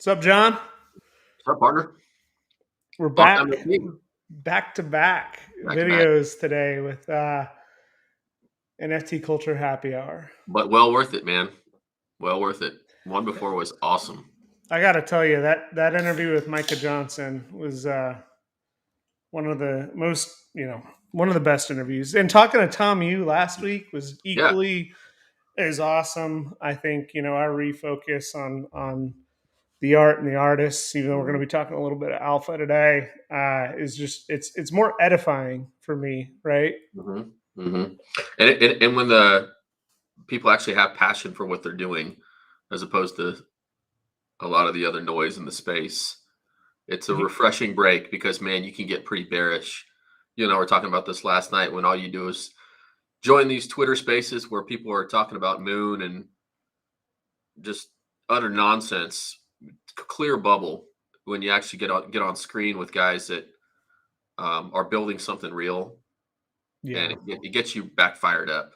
What's up, John? What's up, partner? We're Long time back, no see. back to back Back to back, videos today with NFT Culture Happy Hour. but well worth it, man. Well worth it. One before was awesome. I got to tell you that interview with Micah Johnson was one of the most, one of the best interviews. And talking to Tom Yu last week was Yeah. equally as awesome. I think our refocus on the art and the artists, even though we're going to be talking a little bit of alpha today, is just it's more edifying for me, right? hmm hmm And when the people actually have passion for what they're doing, as opposed to a lot of the other noise in the space, it's a refreshing break because man, you can get pretty bearish. We're talking about this last night when all you do is join these Twitter spaces where people are talking about moon and just utter nonsense, clear bubble. When you actually get on screen with guys that are building something real, and Yeah. it gets you back fired up.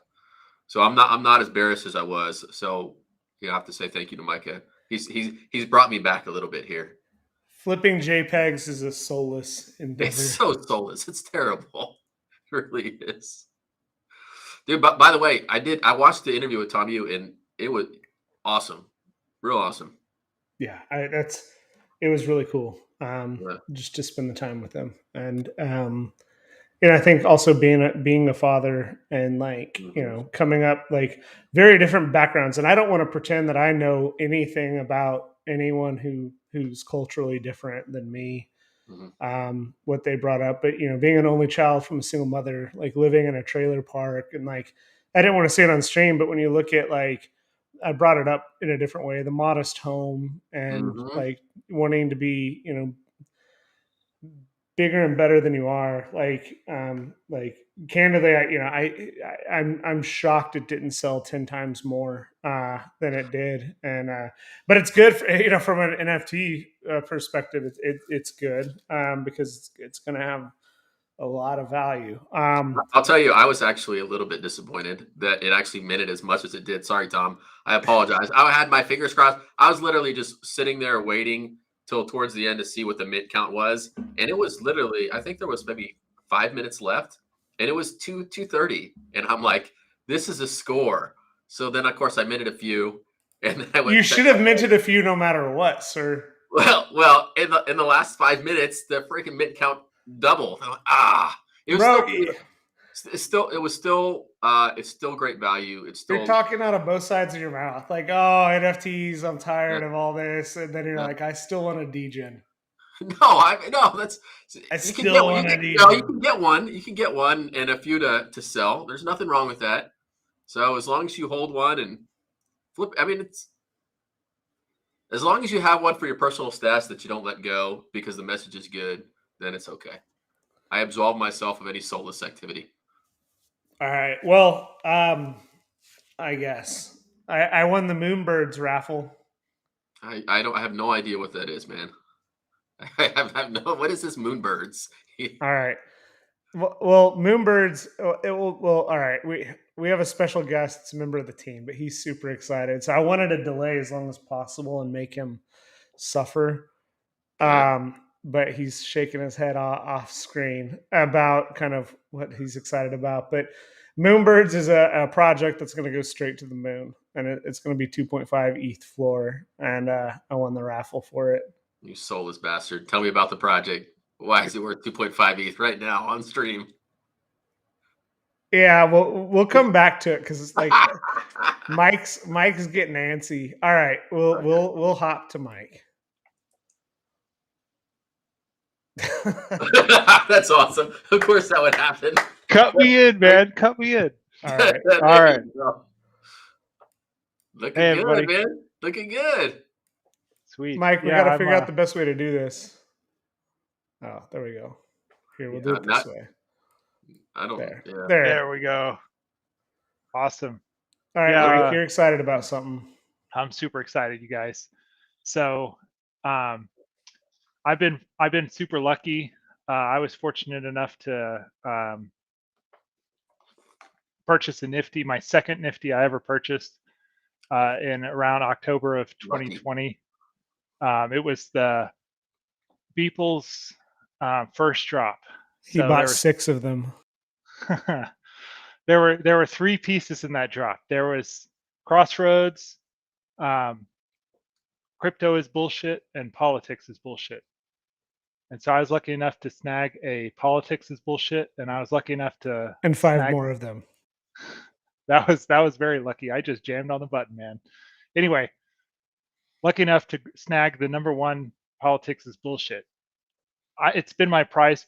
So I'm not as bearish as I was. So you have to say thank you to Micah. He's brought me back a little bit here. Flipping JPEGs is a soulless It's endeavor. so soulless. It's terrible. It really is. Dude, but by the way, I watched the interview with Tom Yu and it was awesome. Real awesome. Yeah, it was really cool. Yeah. Just to spend the time with them, and I think also being a father and coming up like very different backgrounds, and I don't want to pretend that I know anything about anyone who's culturally different than me. hmm What they brought up, but being an only child from a single mother, like living in a trailer park, and like I didn't want to say it on stream, but when you look at like I brought it up in a different way, the modest home and hmm like wanting to be bigger and better than you are, like candidly, I'm shocked it didn't sell 10 times more than it did, and but it's good for, from an NFT perspective. It's good because it's going to have a lot of value. I'll tell you, I was actually a little bit disappointed that it actually meant it as much as it did. Sorry, Tom. I apologize. I had my fingers crossed. I was literally just sitting there waiting till towards the end to see what the mid count was, and it was literally, I think there was maybe 5 minutes left, and it was 2:30, and I'm like, this is a score. So then, of course, I minted a few, and then I went You and checked should my have minted a few no matter what, sir. well, in the last 5 minutes, the freaking mid count doubled. I'm like, it was Bro, still it's still great value. It's you're still talking out of both sides of your mouth. Like, oh, NFTs, I'm yeah, tired of all this. And then you're yeah. like, I still want a degen. No, that's I you can get still you want a can no, you degen. can get one. You can get one and a few to sell. There's nothing wrong with that. So as long as you hold one and flip, I mean, it's as long as you have one for your personal stats that you don't let go because the message is good, then it's okay. I absolve myself of any soulless activity. All right. Well, I guess I won the Moonbirds raffle. I have no idea what that is, man. I have no. What is this Moonbirds? All right. Well, Moonbirds. It will. Well, all right. We have a special guest. It's a member of the team, but he's super excited. So I wanted to delay as long as possible and make him suffer. Okay. But he's shaking his head off screen about kind of what he's excited about. But Moonbirds is a project that's going to go straight to the moon, and it's going to be 2.5 ETH floor, and I won the raffle for it. You soulless bastard. Tell me about the project. Why is it worth 2.5 ETH right now on stream? Yeah, we'll come back to it because it's like Mike's getting antsy. All right, we'll hop to Mike. That's awesome. Of course that would happen. Cut me in, man. Cut me in. All right. All right. Looking Hey, good, everybody. man. Looking good. Sweet. Mike, we Yeah, got to I'm, figure out the best way to do this. Oh, there we go. Here, we'll do it this way. I don't. There. Yeah. There we go. Awesome. All right, Yeah, Mike, you're excited about something. I'm super excited, you guys. So, I've been super lucky. I was fortunate enough to purchase a Nifty, my second Nifty I ever purchased in around October of 2020. It was the Beeple's first drop. He So bought 6 of them. there were 3 pieces in that drop. There was Crossroads, um, crypto is bullshit, and politics is bullshit. And so I was lucky enough to snag a politics is bullshit, and I was lucky enough to And 5 snag. more of them. That was very lucky. I just jammed on the button, man. Anyway, lucky enough to snag the number 1 politics is bullshit. It's been my prize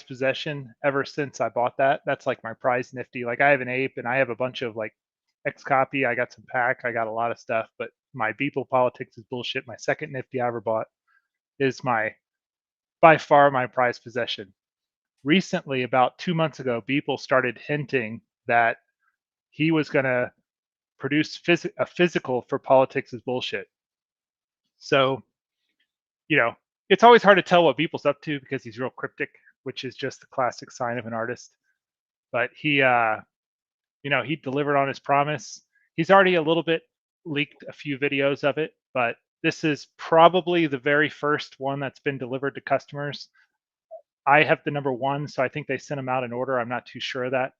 possession ever since I bought that. That's like my prize nifty. Like I have an ape and I have a bunch of like X copy. I got some pack. I got a lot of stuff. But my Beeple politics is bullshit. My second nifty I ever bought is by far my prized possession. Recently, about 2 months ago, Beeple started hinting that he was going to produce a physical for politics is bullshit. So, you know, it's always hard to tell what Beeple's up to because he's real cryptic, which is just the classic sign of an artist. But he delivered on his promise. He's already a little bit leaked a few videos of it, but this is probably the very first one that's been delivered to customers. I have the number 1, so I think they sent them out in order. I'm not too sure of that,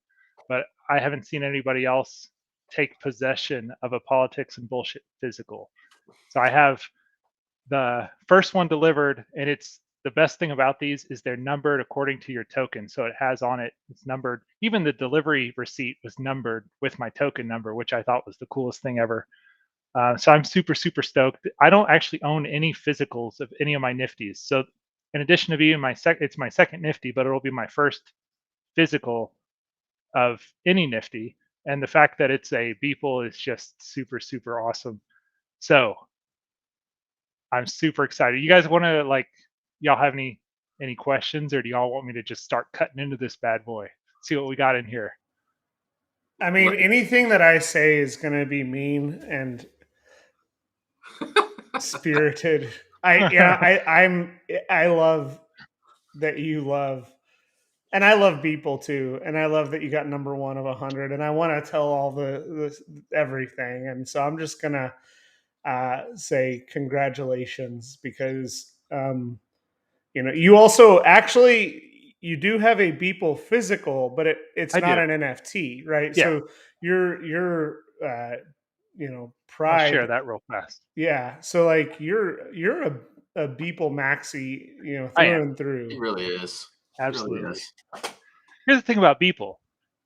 but I haven't seen anybody else take possession of a politics and bullshit physical. So I have the first one delivered, and it's the best thing about these is they're numbered according to your token. So it has on it, it's numbered. Even the delivery receipt was numbered with my token number, which I thought was the coolest thing ever. So I'm super, super stoked. I don't actually own any physicals of any of my nifties. So in addition to being it's my second nifty, but it'll be my first physical of any nifty. And the fact that it's a Beeple is just super, super awesome. So I'm super excited. You guys want to y'all have any questions, or do y'all want me to just start cutting into this bad boy? See what we got in here. I mean, anything that I say is going to be mean and spirited. I love that you love, and I love Beeple too, and I love that you got number 1 of 100, and I want to tell all the everything, and so I'm just gonna say congratulations because you also actually you do have a Beeple physical, but it's I not do. an NFT, right? Yeah. So your I'll pride. share that real fast. Yeah. So like you're a Beeple maxi, I through am. and through. He really is. Absolutely. He really is. Here's the thing about Beeple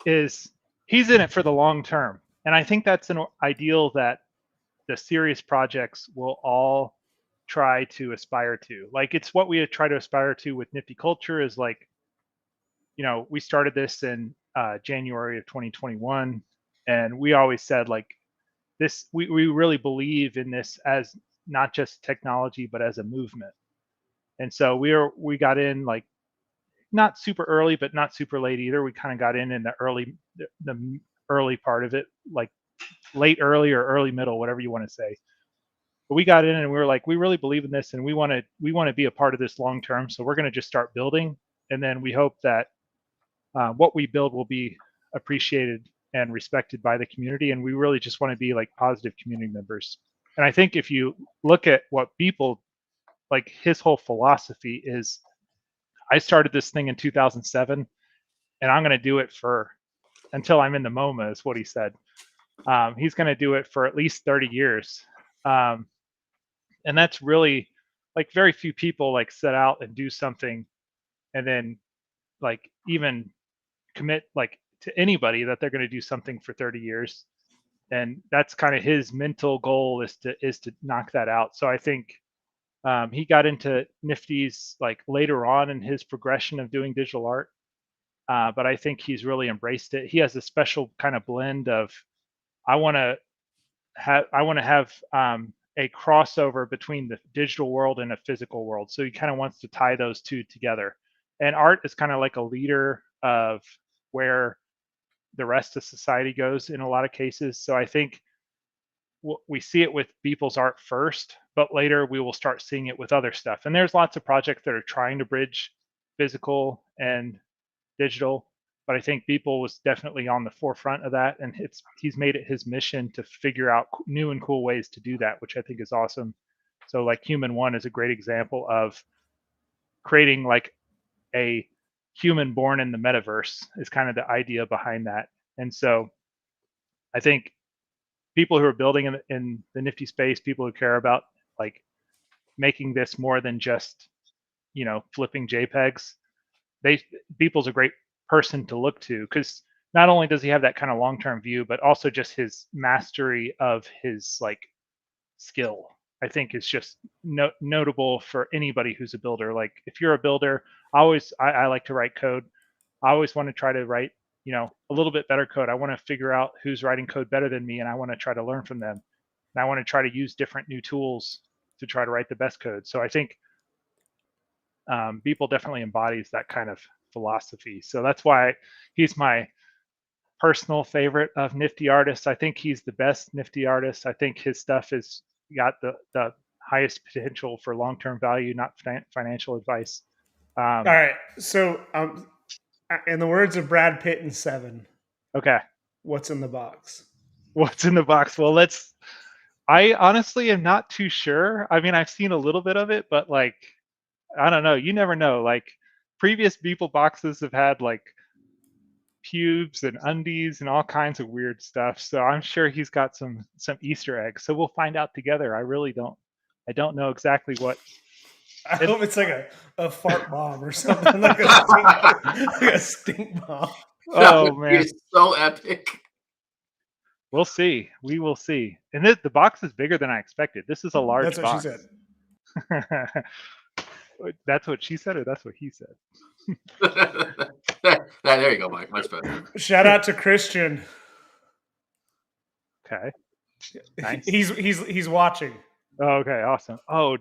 is he's in it for the long term. And I think that's an ideal that the serious projects will all try to aspire to. Like it's what we try to aspire to with NFT Culture is like, we started this in January of 2021. And we always said like this, we really believe in this as not just technology, but as a movement. And so we got in like not super early, but not super late either. We kind of got in the early part of it, like late early or early middle, whatever you want to say. But we got in and we were like, we really believe in this, and we want to be a part of this long term. So we're going to just start building, and then we hope that what we build will be appreciated and respected by the community. And we really just want to be like positive community members. And I think if you look at what Beeple, like his whole philosophy is, I started this thing in 2007, and I'm going to do it for until I'm in the MoMA, is what he said. He's going to do it for at least 30 years. And that's really like very few people like set out and do something and then like even commit like to anybody that they're going to do something for 30 years. And that's kind of his mental goal is to knock that out. So I think he got into Nifty's like later on in his progression of doing digital art. But I think he's really embraced it. He has a special kind of blend of I want to have a crossover between the digital world and a physical world. So he kind of wants to tie those two together. And art is kind of like a leader of where the rest of society goes in a lot of cases. So I think we see it with Beeple's art first, but later we will start seeing it with other stuff. And there's lots of projects that are trying to bridge physical and digital, but I think Beeple was definitely on the forefront of that, and he's made it his mission to figure out new and cool ways to do that, which I think is awesome. So like Human One is a great example of creating like a human born in the metaverse is kind of the idea behind that. And so I think people who are building in the Nifty space, people who care about like making this more than just, flipping JPEGs, Beeple's a great person to look to, because not only does he have that kind of long-term view, but also just his mastery of his like skill, I think is just notable for anybody who's a builder. Like if you're a builder, I like to write code. I always want to try to write, a little bit better code. I want to figure out who's writing code better than me, and I want to try to learn from them. And I want to try to use different new tools to try to write the best code. So I think Beeple definitely embodies that kind of philosophy. So that's why he's my personal favorite of Nifty artists. I think he's the best Nifty artist. I think his stuff has got the highest potential for long-term value, not financial advice. All right. So, in the words of Brad Pitt in Seven, okay, what's in the box? What's in the box? Well, I honestly am not too sure. I mean, I've seen a little bit of it, but like, I don't know. You never know. Like previous Beeple boxes have had like pubes and undies and all kinds of weird stuff. So I'm sure he's got some Easter eggs. So we'll find out together. I don't know exactly what. I hope it's like a fart bomb or something, like a stink bomb. Oh man, it's so epic. We'll see. We will see. And the box is bigger than I expected. This is a large box. That's what she said. That's what she said, or that's what he said? There you go, Mike. Much better. Shout out to Christian. Okay. Nice. He's watching. Oh, okay, awesome. Oh,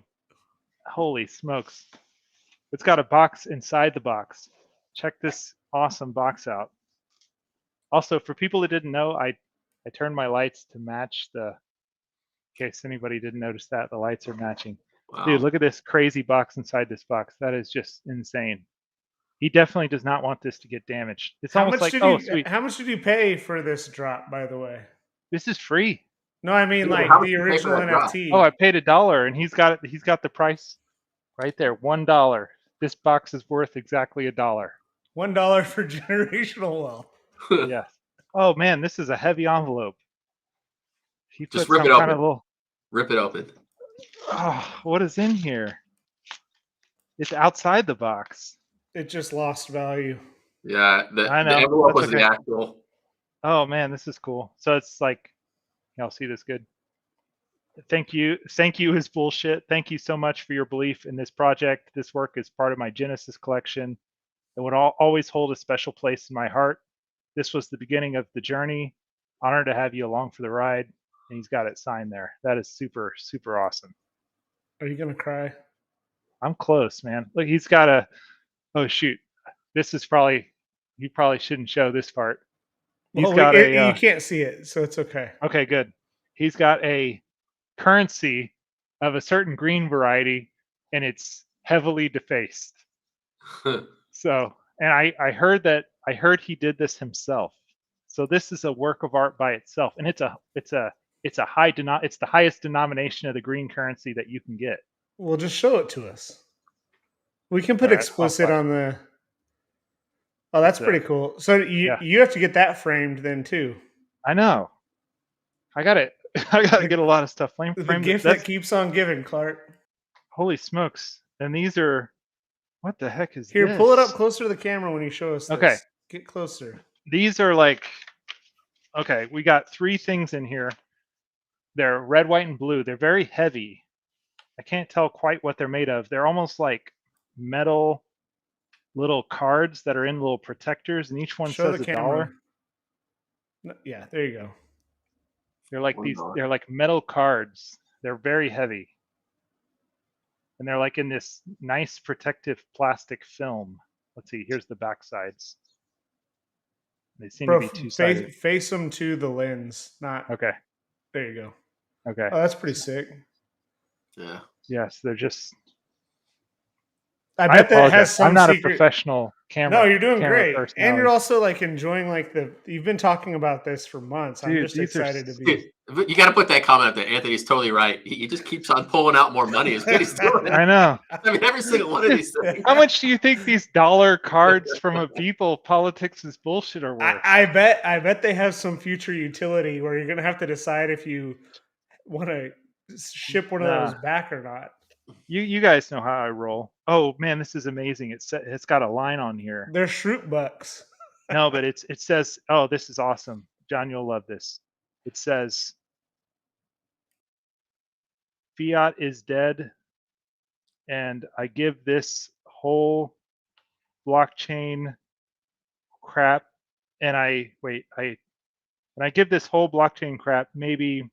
holy smokes. It's got a box inside the box. Check this awesome box out. Also, for people that didn't know, I turned my lights to match in case anybody didn't notice that, the lights are matching. Wow. Dude, look at this crazy box inside this box. That is just insane. He definitely does not want this to get damaged. It's almost like, sweet. How much did you pay for this drop, by the way? This is free. No, I mean like the original NFT. Oh, I paid $1, and he's got the price right there. $1. This box is worth exactly $1. $1 for generational wealth. Yes. Oh man, this is a heavy envelope. Just rip it open. Rip it open. Oh, what is in here? It's outside the box. It just lost value. Yeah, the envelope was the actual. Oh man, this is cool. So it's like, y'all see this good? Thank you is bullshit. Thank you so much for your belief in this project. This work is part of my Genesis collection. It would always hold a special place in my heart. This was the beginning of the journey. Honored to have you along for the ride. And he's got it signed there. That is super, super awesome. Are you going to cry? I'm close, man. Look, he's got oh shoot. This is you probably shouldn't show this part. You can't see it, so it's okay. Okay, good. He's got a currency of a certain green variety, and it's heavily defaced. So, and I heard he did this himself. So this is a work of art by itself, and it's the highest denomination of the green currency that you can get. Well, just show it to us. We can put explicit on the. Oh, that's pretty cool. So you have to get that framed then too. I know. I got to get a lot of stuff framed. The gift that keeps on giving, Clark. Holy smokes! And these are. What the heck is Here, this? pull it up closer to the camera when you show us this. Okay. Get closer. These are like, okay, we got 3 things in here. They're red, white, and blue. They're very heavy. I can't tell quite what they're made of. They're almost like metal little cards that are in little protectors, and each one says $1. Yeah, there you go. They're like they're like metal cards. They're very heavy. And they're like in this nice protective plastic film. Let's see, here's the back sides. They seem to be two-sided. Face them to the lens, not... Okay. There you go. Okay. Oh, that's pretty sick. Yeah. Yes, they're just... I bet that has some I'm not secret... a professional camera. No, you're doing great. And you're also like enjoying like you've been talking about this for months. Dude, I'm just excited to be... But you got to put that comment up there. Anthony's totally right. He just keeps on pulling out more money is what he's doing. I know. I mean, every single one of these things. How much do you think these dollar cards from a Beeple politics is bullshit are worth? I bet they have some future utility where you're gonna have to decide if you want to ship one of those back or not. You guys know how I roll. Oh man, this is amazing. It's got a line on here. They're shroot bucks. No, but it says, oh, this is awesome. John, you'll love this. It says, fiat is dead, and I give this whole blockchain crap, and I give this whole blockchain crap maybe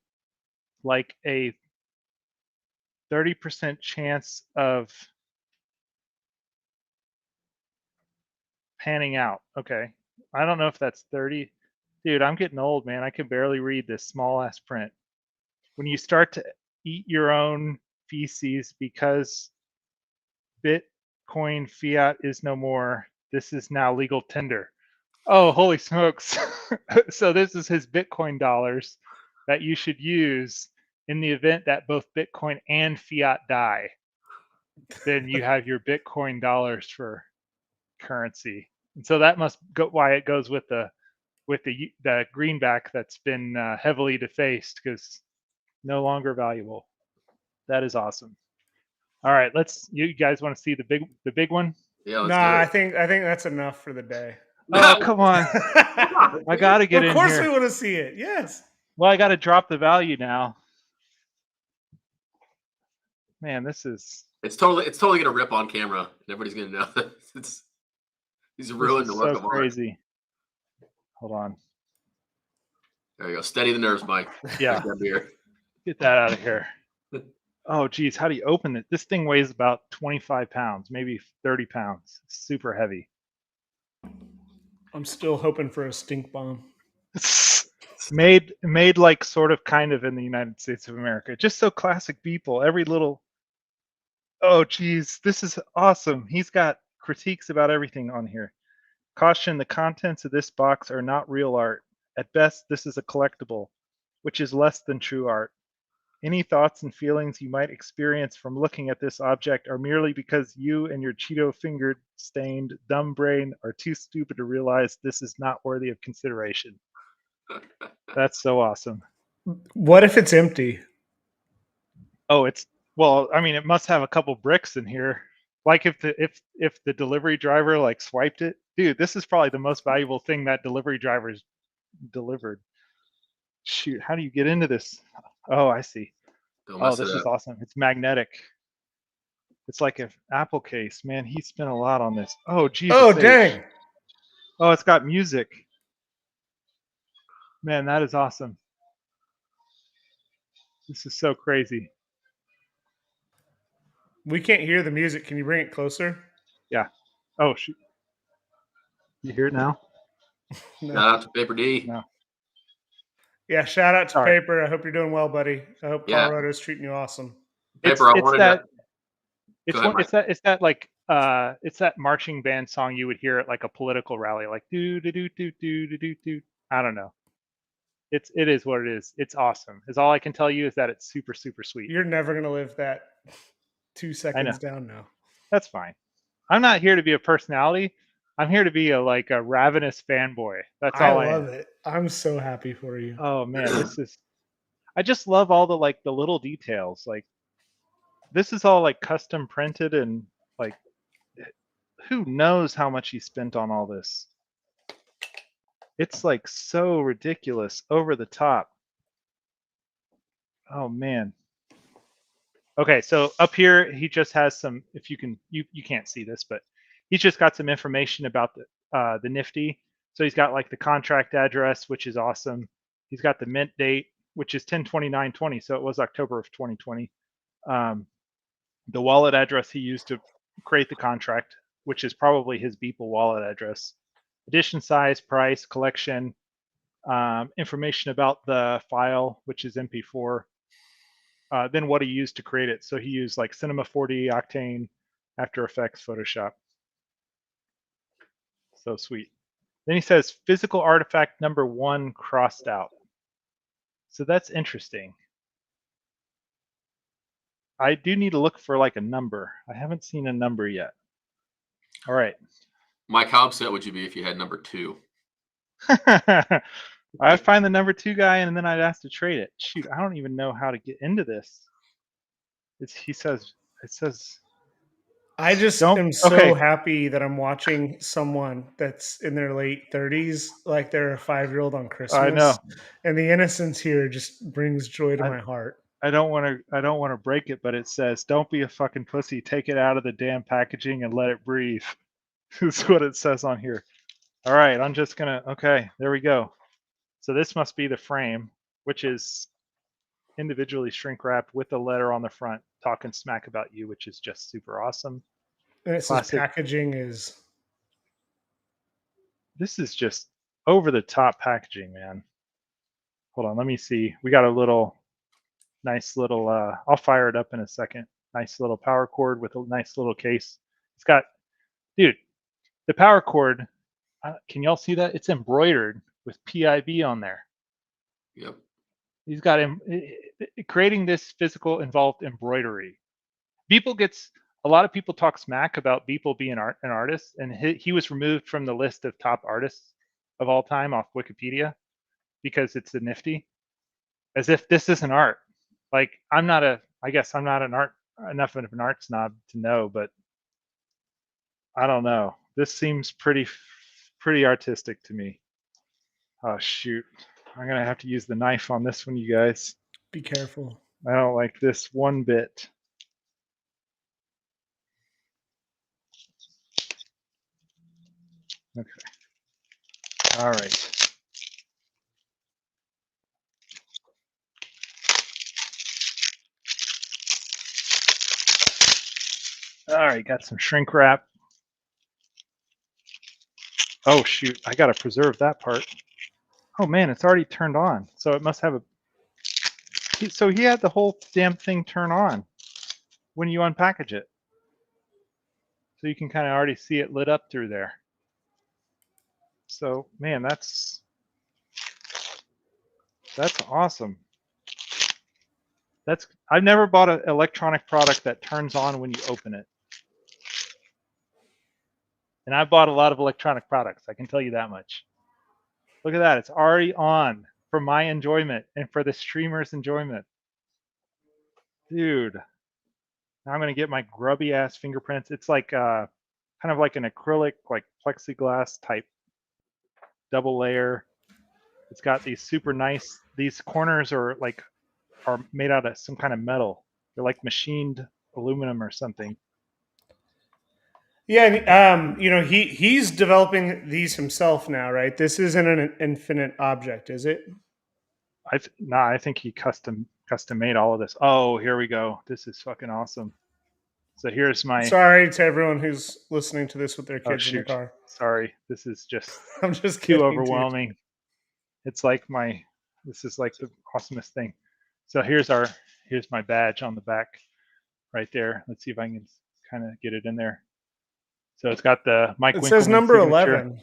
like a 30% chance of panning out. Okay. I don't know if that's 30. Dude, I'm getting old, man. I can barely read this small ass print. When you start to eat your own feces because Bitcoin fiat is no more, this is now legal tender. Oh, holy smokes. So this is his Bitcoin dollars that you should use in the event that both Bitcoin and fiat die. Then you have your Bitcoin dollars for currency. And so that must go why it goes with the greenback that's been heavily defaced because no longer valuable. That is awesome. All right, you guys want to see the big one? Yeah, let's Nah, do I it. think that's enough for the day. Oh, come on. I got to get in here. Of course we want to see it. Yes. Well, I got to drop the value now. Man, this is It's totally gonna rip on camera, and everybody's gonna know. He's ruined the work so of art. crazy. Hold on. There you go. Steady the nerves, Mike. Yeah. Get that out of here. Oh, geez. How do you open it? This thing weighs about 25 pounds, maybe 30 pounds. It's super heavy. I'm still hoping for a stink bomb. made like sort of kind of in the United States of America. Just so classic Beeple. Every little. Oh, geez. This is awesome. He's got critiques about everything on here. Caution, the contents of this box are not real art. At best, this is a collectible, which is less than true art. Any thoughts and feelings you might experience from looking at this object are merely because you and your Cheeto-fingered, stained, dumb brain are too stupid to realize this is not worthy of consideration. That's so awesome. What if it's empty? Oh, well, I mean, it must have a couple bricks in here. Like if the delivery driver like swiped it, dude, this is probably the most valuable thing that delivery driver's delivered. Shoot, how do you get into this? Oh, I see. Oh, this is awesome. It's magnetic. It's like an Apple case. Man, he spent a lot on this. Oh, Jesus. Oh, dang. Oh, it's got music. Man, that is awesome. This is so crazy. We can't hear the music. Can you bring it closer? Yeah. Oh, shoot. You hear it now? No. Shout out to Paper D. No. Yeah, shout out to Paper. I hope you're doing well, buddy. I hope Colorado's treating you awesome. Paper, it's that marching band song you would hear at like a political rally, like do do do do do do do do. I don't know. It is what it is. It's awesome. Is all I can tell you is that it's super, super sweet. You're never gonna live that 2 seconds down now. That's fine. I'm not here to be a personality. I'm here to be a ravenous fanboy. That's all I am. I love it. I'm so happy for you. Oh man, I just love all the little details. Like this is all like custom printed and like who knows how much he spent on all this. It's like so ridiculous, over the top. Oh man. Okay, so up here he just has some, if you can, you can't see this, but he's just got some information about the Nifty. So he's got like the contract address, which is awesome. He's got the mint date, which is 10/29/20, so it was October of 2020. The wallet address he used to create the contract, which is probably his Beeple wallet address. Edition size, price, collection, information about the file, which is MP4. Then what he used to create it. So he used like Cinema 4D, Octane, After Effects, Photoshop. So sweet. Then he says physical artifact number 1 crossed out. So that's interesting. I do need to look for like a number. I haven't seen a number yet. All right. Mike, how upset would you be if you had number 2? I'd find the number 2 guy and then I'd ask to trade it. Shoot, I don't even know how to get into this. It says I just don't. am so Okay. happy that I'm watching someone that's in their late 30s like they're a 5-year-old on I Christmas. know. And the innocence here just brings joy to I, my heart. I don't want to break it, but it says, "Don't be a fucking pussy. Take it out of the damn packaging and let it breathe." That's what it says on here. All right, I'm just gonna. Okay, there we go. So this must be the frame, which is individually shrink wrapped with a letter on the front talking smack about you, which is just super awesome. And it says Classic. packaging is. This is just over the top packaging, man. Hold on, let me see. We got a little nice little. I'll fire it up in a second. Nice little power cord with a nice little case. It's got, dude, the power cord. Can y'all see that? It's embroidered with PIB on there. Yep. He's got him creating this physical involved embroidery. Beeple gets a lot of people talk smack about Beeple being an artist, and he was removed from the list of top artists of all time off Wikipedia because it's a nifty, as if this isn't art. Like I guess I'm not enough of an art snob to know, but I don't know. This seems pretty artistic to me. Oh shoot. I'm gonna have to use the knife on this one, you guys. Be careful. I don't like this one bit. Okay. All right. All right, got some shrink wrap. Oh shoot, I gotta preserve that part. Oh man, it's already turned on. So it must have so he had the whole damn thing turn on when you unpackage it. So you can kind of already see it lit up through there. So man, that's awesome. I've never bought an electronic product that turns on when you open it. And I've bought a lot of electronic products, I can tell you that much. Look at that, it's already on for my enjoyment and for the streamer's enjoyment. Dude, now I'm gonna get my grubby ass fingerprints. It's like kind of like an acrylic, like plexiglass type double layer. It's got these super nice, these corners are made out of some kind of metal. They're like machined aluminum or something. Yeah, he's developing these himself now, right? This isn't an infinite object, is it? I think he custom made all of this. Oh, here we go. This is fucking awesome. So here's my. Sorry to everyone who's listening to this with their kids in the car. Sorry, this is just I'm just too kidding, overwhelming. Dude. It's like this is like the awesomest thing. So here's my badge on the back right there. Let's see if I can kind of get it in there. So it's got the Mike Winkleman says number signature. 11.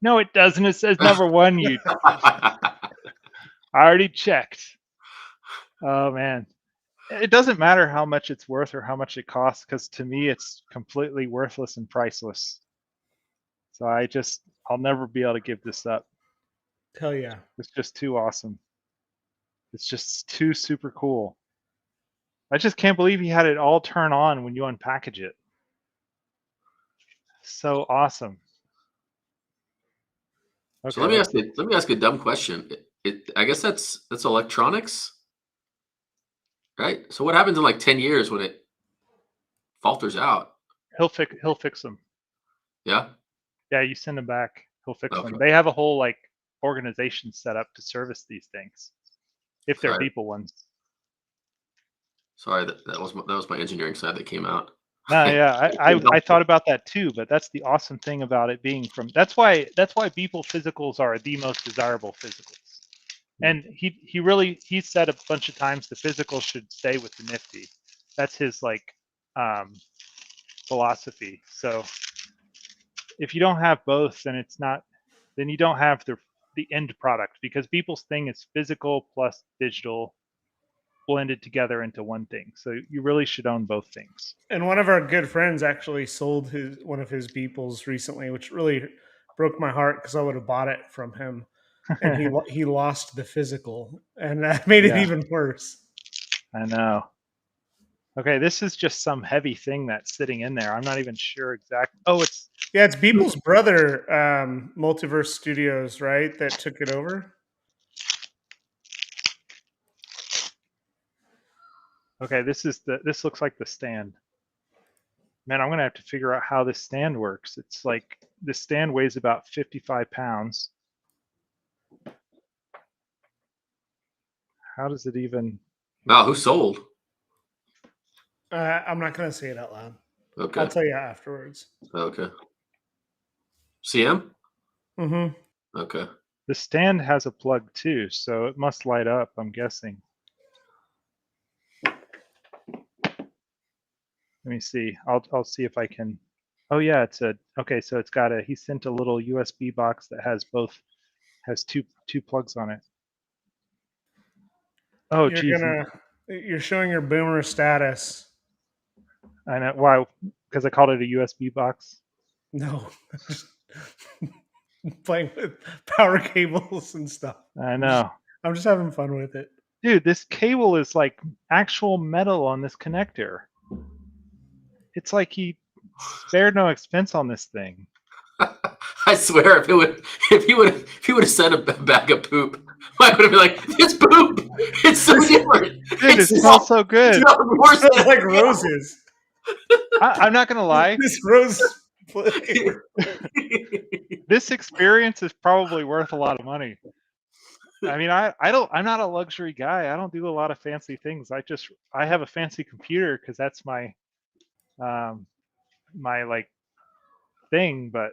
No, it doesn't. It says number 1. I already checked. Oh man. It doesn't matter how much it's worth or how much it costs, because to me it's completely worthless and priceless. So I'll never be able to give this up. Hell yeah. It's just too awesome. It's just too super cool. I just can't believe he had it all turn on when you unpackage it. So awesome. Okay, so let me ask you a dumb question. I guess that's electronics, right? So what happens in like 10 years when it falters out? He'll fix them. Yeah. Yeah, you send them back. He'll fix them. They have a whole organization set up to service these things, if they're Beeple ones. Sorry, that was my engineering side that came out. No, yeah, I thought about that too, but that's the awesome thing about it being from. That's why Beeple physicals are the most desirable physicals. And he said a bunch of times the physical should stay with the nifty. That's his philosophy. So if you don't have both, then you don't have the end product, because Beeple's thing is physical plus digital blended together into one thing. So you really should own both things. And one of our good friends actually sold one of his Beeples recently, which really broke my heart because I would have bought it from him, and he lost the physical, and that made it even worse. I know. Okay, this is just some heavy thing that's sitting in there. I'm not even sure exactly. Oh, it's Beeple's brother, Multiverse Studios, right? That took it over. okay. This looks like the stand. Man, I'm gonna have to figure out how this stand works. It's like this stand weighs about 55 pounds. How does it even? Wow, who sold? I'm not going to say it out loud. Okay. I'll tell you afterwards. Okay. CM? Mm-hmm. Okay. The stand has a plug too, so it must light up, I'm guessing. Let me see. I'll see if I can. Oh yeah, okay, so it's got he sent a little USB box that has two plugs on it. Oh geez. You're showing your boomer status. I know why, because I called it a USB box. No. Playing with power cables and stuff. I know. I'm just having fun with it. Dude, this cable is like actual metal on this connector. It's like he spared no expense on this thing. I swear, if he would have said a bag of poop, I would have been like, "This poop, it's so different. Dude, it smells so good. It smells like roses. I'm not gonna lie. This rose. This experience is probably worth a lot of money. I mean, I'm not a luxury guy. I don't do a lot of fancy things. I have a fancy computer because that's my my like thing, but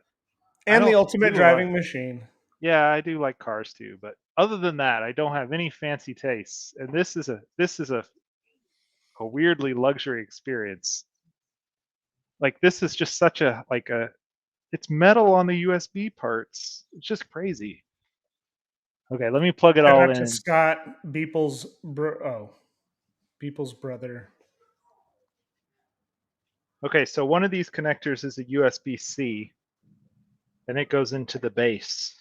and the ultimate driving machine. Yeah, I do like cars too, but other than that, I don't have any fancy tastes. And this is a weirdly luxury experience. Like this is just such it's metal on the USB parts. It's just crazy. Okay, let me plug it all in. To Scott, Beeple's brother. Okay, so one of these connectors is a USB-C, and it goes into the base.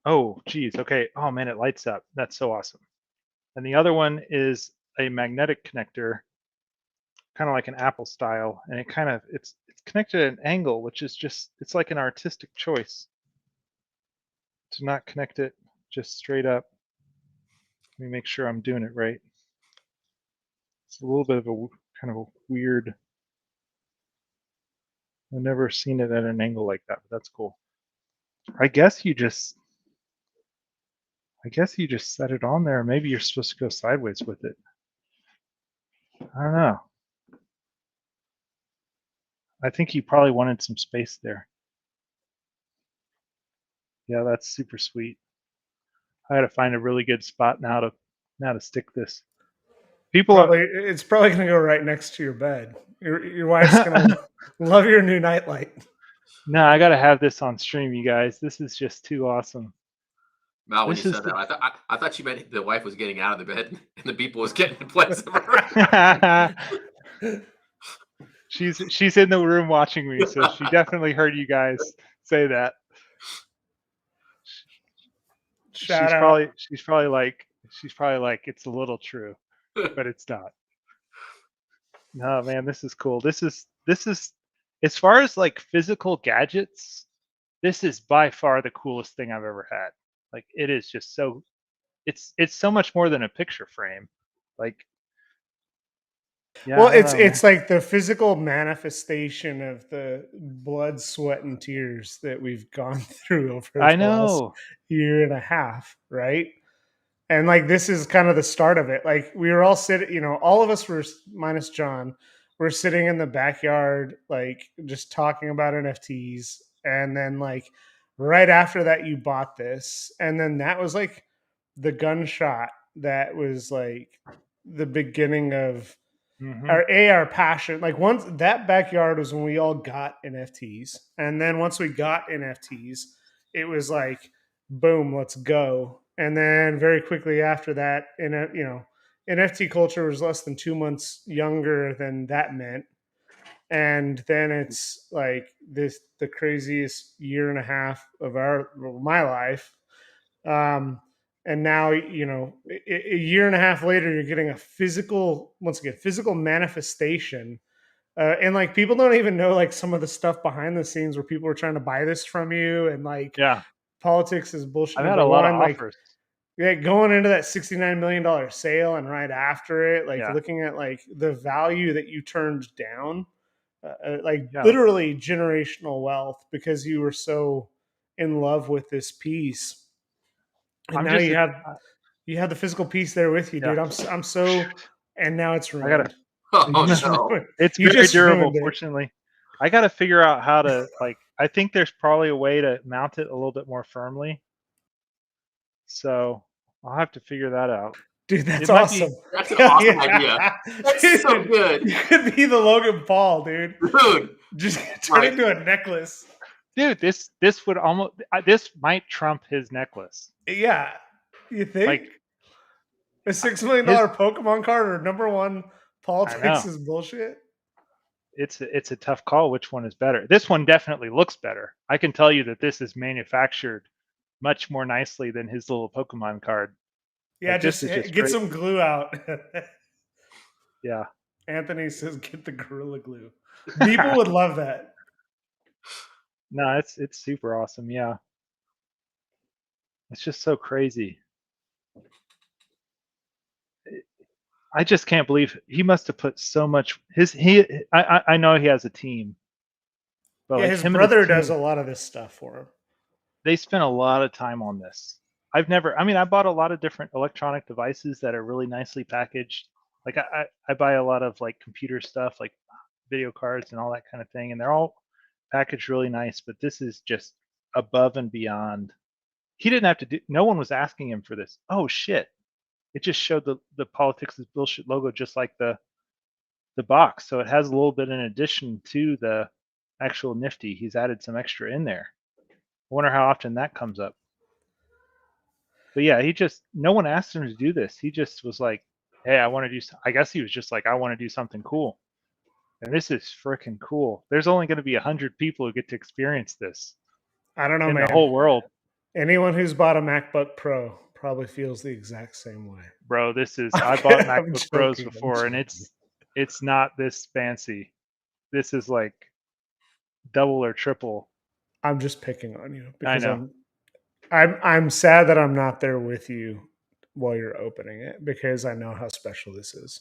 Oh, geez. Okay. Oh man, it lights up. That's so awesome. And the other one is a magnetic connector, kind of like an Apple style, and it's connected at an angle, which is it's like an artistic choice to not connect it just straight up. Let me make sure I'm doing it right. It's a little bit of a kind of a weird. I've never seen it at an angle like that, but that's cool. I guess you just set it on there. Maybe you're supposed to go sideways with it. I don't know. I think you probably wanted some space there. Yeah, that's super sweet. I had to find a really good spot now to stick this. It's probably going to go right next to your bed. Your wife's going to love your new nightlight. No, I got to have this on stream, you guys. This is just too awesome. Mal, when you said that, I thought you meant the wife was getting out of the bed and the Beeple was getting in place of her. She's in the room watching me, so she definitely heard you guys say that. She's probably like it's a little true, but it's not. No, man, this is cool. This is as far as like physical gadgets, this is by far the coolest thing I've ever had. Like it is just so it's so much more than a picture frame. Like yeah, well, it's like the physical manifestation of the blood, sweat, and tears that we've gone through over the last year and a half, right? And like this is kind of the start of it. Like we were all sitting, all of us were minus John. We're sitting in the backyard, like just talking about NFTs, and then like right after that, you bought this, and then that was like the gunshot that was like the beginning of. Our passion. Like once that backyard was when we all got NFTs, and then once we got NFTs, it was like, boom, let's go. And then very quickly after that, NFT culture was less than 2 months younger than that meant. And then it's like the craziest year and a half of my life. And now, a year and a half later, you're getting a physical manifestation. And like people don't even know like some of the stuff behind the scenes where people are trying to buy this from you, and like Yeah. politics is bullshit. I've had Number a lot of one, like offers. yeah, going into that $69 million sale and right after it, like Yeah. looking at like the value that you turned down, like Yeah. literally generational wealth because you were so in love with this piece, and I'm now just, you have the physical piece there with you, yeah. dude. I'm so, and now it's I gotta, ruined. Oh You just no. ruined. it's You very just durable, ruined it. fortunately. I got to figure out how to, like, I think there's probably a way to mount it a little bit more firmly. So I'll have to figure that out. Dude, that's It might awesome. be, That's an Hell awesome idea. yeah. That's so Dude, good. you could be the Logan Paul, dude. Dude. Just turn Like, it into a necklace. dude, this would almost, this might trump his necklace. Yeah. You think? Like, A $6 million his, Pokemon card or number one I politics know. is bullshit? It's a tough call which one is better. This one definitely looks better. I can tell you that this is manufactured much more nicely than his little Pokemon card. Yeah, Like, just this is just get great. some glue out. Yeah. Anthony says get the Gorilla Glue. People would love that. No, it's super awesome. Yeah. It's just so crazy. I just can't believe he must have put so much I know he has a team. But Yeah, like his him and his brother does team, a lot of this stuff for him. they spent a lot of time on this. I bought a lot of different electronic devices that are really nicely packaged. Like I buy a lot of like computer stuff, like video cards and all that kind of thing, and they're all packaged really nice, but this is just above and beyond. He didn't have to do, no one was asking him for this. Oh shit. It just showed the politics is bullshit logo just like the box. So it has a little bit in addition to the actual Nifty. He's added some extra in there. I wonder how often that comes up. But yeah, no one asked him to do this. He just was like, hey, I guess he was just like, I want to do something cool. And this is freaking cool. There's only going to be 100 people who get to experience this I don't know, in man. the whole world. Anyone who's bought a MacBook Pro probably feels the exact same way. Bro, I bought I'm MacBook Pros joking, before, and it's not this fancy. This is like double or triple. I'm just picking on you I because know. I'm sad that I'm not there with you while you're opening it because I know how special this is.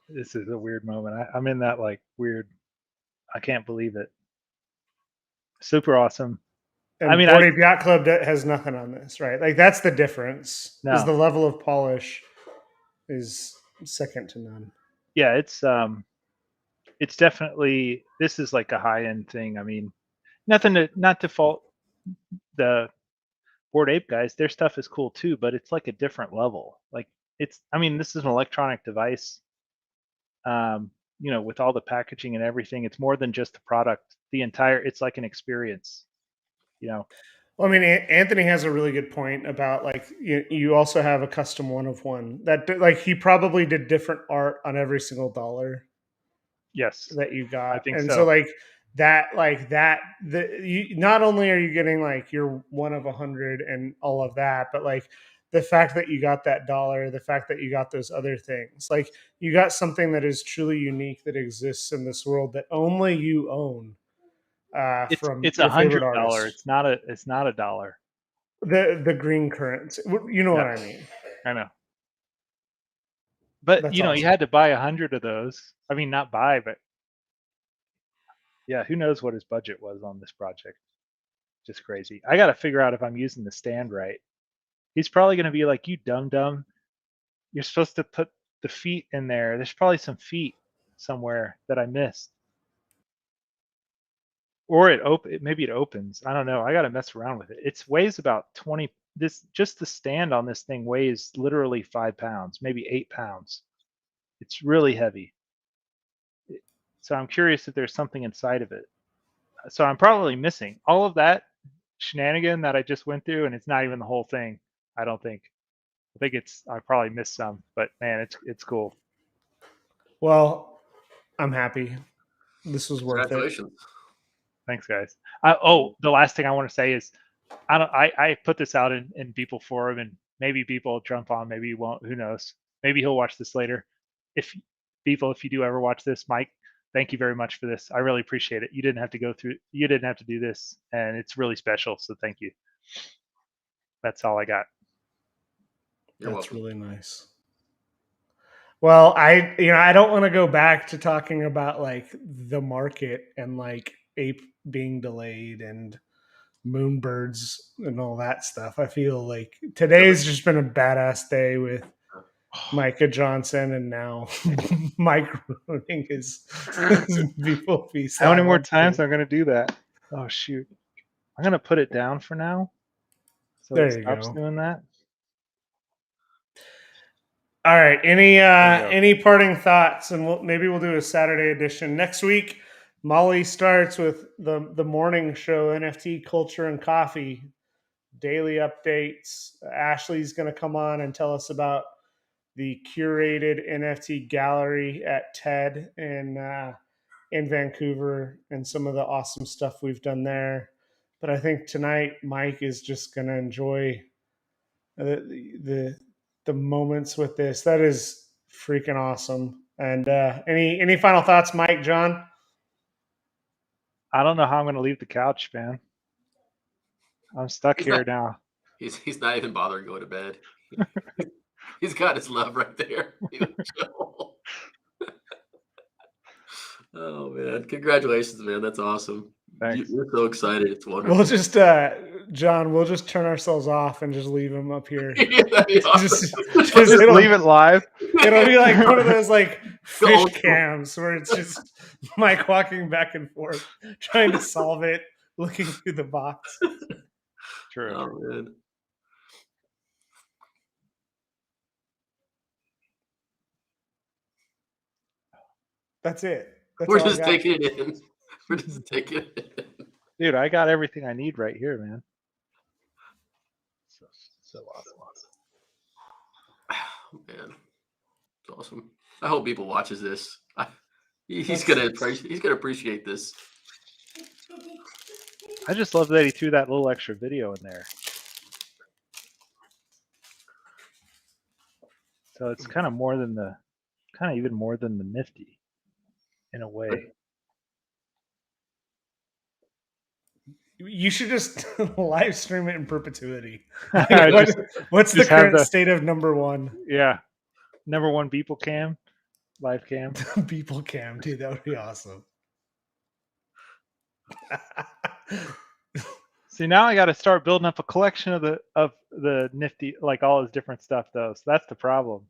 This is a weird moment. I'm in that like weird, I can't believe it. Super awesome. And Board Ape Yacht Club has nothing on this, right? Like that's the difference. No. Is the level of polish is second to none. Yeah, it's definitely, this is like a high end thing. I mean, not to fault the Bored Ape guys, their stuff is cool too, but it's like a different level. Like this is an electronic device. With all the packaging and everything, it's more than just the product. It's like an experience. Well, I mean, Anthony has a really good point about like you also have a custom one of one that like he probably did different art on every single dollar. Yes, that you got, I think and so. Not only are you getting like you're one of 100 and all of that, but like the fact that you got that dollar, the fact that you got those other things, like you got something that is truly unique that exists in this world that only you own. From it's your favorite $100. artist. It's not a dollar. The green currency. You know what I mean? I know. But That's you awesome. had to buy 100 of those. I mean, not buy, but yeah, who knows what his budget was on this project? Just crazy. I got to figure out if I'm using the stand right. He's probably going to be like, you dumb. You're supposed to put the feet in there. There's probably some feet somewhere that I missed. Or maybe it opens. I don't know. I got to mess around with it. It weighs about 20. Just the stand on this thing weighs literally 5 pounds, maybe 8 pounds. It's really heavy. So I'm curious if there's something inside of it. So I'm probably missing all of that. shenanigan that I just went through, and it's not even the whole thing. I don't think. I think I probably missed some, but man, it's cool. Well, I'm happy. This was worth it. Congratulations. Thanks, guys. The last thing I want to say is, I put this out in Beeple forum, and maybe Beeple will jump on, maybe he won't. Who knows? Maybe he'll watch this later. If Beeple, if you do ever watch this, Mike, thank you very much for this. I really appreciate it. You didn't have to go through. You didn't have to do this, and it's really special. So thank you. That's all I got. You're That's welcome. really nice. Well, I don't want to go back to talking about like the market and like ape being delayed and moonbirds and all that stuff. I feel like today's just been a badass day with Micah Johnson, and now Mike ruining his Beeple piece. How many more times am I going to do that? Oh shoot! I'm going to put it down for now, so There it you stops go. doing that. All right. Any parting thoughts? And maybe we'll do a Saturday edition next week. Molly starts with the morning show, NFT Culture and Coffee, daily updates. Ashley's going to come on and tell us about the curated NFT gallery at TED in Vancouver and some of the awesome stuff we've done there. But I think tonight Mike is just going to enjoy the moments with this. That is freaking awesome. And any final thoughts, Mike, John? I don't know how I'm going to leave the couch, man. I'm stuck here now. He's not even bothering going to bed. He's got his love right there. Oh man! Congratulations, man. That's awesome. Thanks. You're so excited. It's wonderful. We'll just John, we'll just turn ourselves off and just leave him up here. Yeah, that'd be awesome. just leave it live. It'll be like one of those like fish cams where it's just Mike walking back and forth, trying to solve it, looking through the box. True. Oh, man. That's it. That's We're just taking it in. We're just taking it in. Dude, I got everything I need right here, man. So awesome. Oh, man, it's awesome. I hope people watches this. He's gonna appreciate this. I just love that he threw that little extra video in there. So it's kind of even more than the Nifty, in a way. You should just live stream it in perpetuity. What's the current state of number one? Yeah, number one Beeple cam, live cam. Beeple cam, dude, that would be awesome. See, now I got to start building up a collection of the Nifty, like all his different stuff, though. So that's the problem.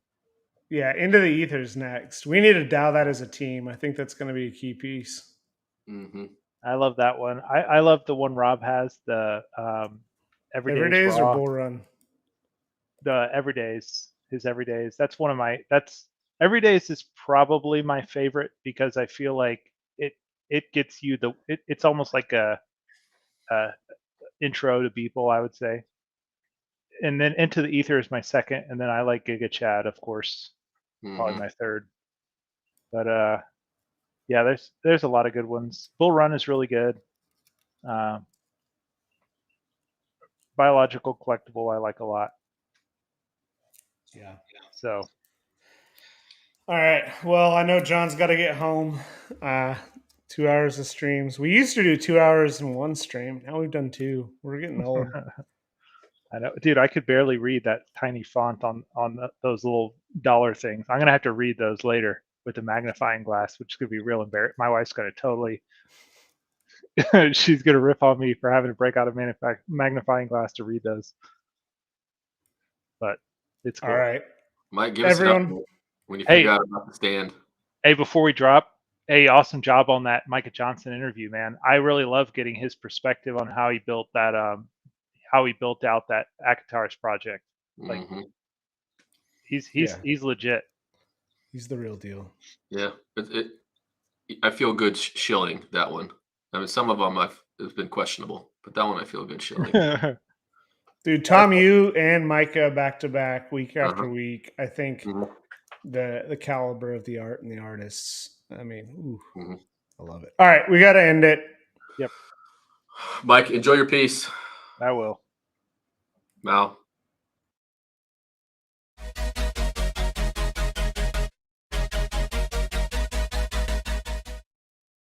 Yeah, Into the Ether's next. We need to DAO that as a team. I think that's going to be a key piece. Mm-hmm. I love that one. I love the one Rob has, the Everydays or Bull Run? The Everydays, his Everydays. That's Everydays is probably my favorite because I feel like it gets you it's almost like a intro to Beeple, I would say. And then Into the Ether is my second, and then I like Giga Chad, of course, probably my third. But yeah, there's a lot of good ones. Bull Run is really good. Biological Collectible I like a lot. Yeah. So. All right. Well, I know John's got to get home. 2 hours of streams. We used to do 2 hours in one stream. Now we've done two. We're getting old. I know, dude. I could barely read that tiny font on those little dollar things. I'm gonna have to read those later with the magnifying glass, which is gonna be real embarrassing. My wife's gonna totally. She's gonna rip on me for having to break out a magnifying glass to read those. But it's cool. All right. Might give everyone us when you figure out about the stand. Hey, before we drop, awesome job on that Micah Johnson interview, man. I really love getting his perspective on how he built that. How he built out that Akatar's project. Like he's legit. He's the real deal. Yeah, I feel good shilling that one. I mean, some of them it's been questionable, but that one I feel good shilling. Dude, Tom, you and Micah back to back, week after Uh-huh. week. I think Mhm. the caliber of the art and the artists. I mean, Mhm. I love it. All right, we got to end it. Yep. Mike, enjoy your piece. I will. Mal.